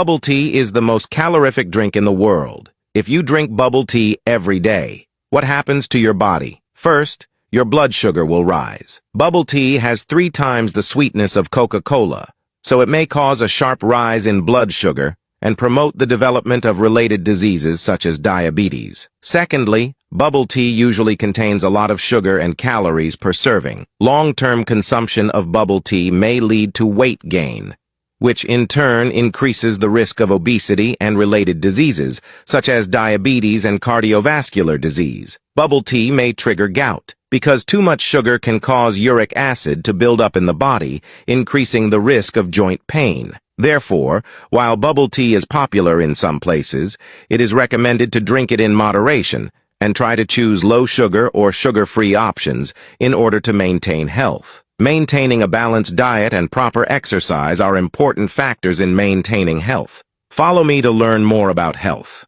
Bubble tea is the most calorific drink in the world. If you drink bubble tea every day, what happens to your body? First, your blood sugar will rise. Bubble tea has 3 times the sweetness of Coca-Cola, so it may cause a sharp rise in blood sugar and promote the development of related diseases such as diabetes. Secondly, bubble tea usually contains a lot of sugar and calories per serving. Long-term consumption of bubble tea may lead to weight gain, which in turn increases the risk of obesity and related diseases, such as diabetes and cardiovascular disease. Bubble tea may trigger gout, because too much sugar can cause uric acid to build up in the body, increasing the risk of joint pain. Therefore, while bubble tea is popular in some places, it is recommended to drink it in moderation and try to choose low-sugar or sugar-free options in order to maintain health. Maintaining a balanced diet and proper exercise are important factors in maintaining health. Follow me to learn more about health.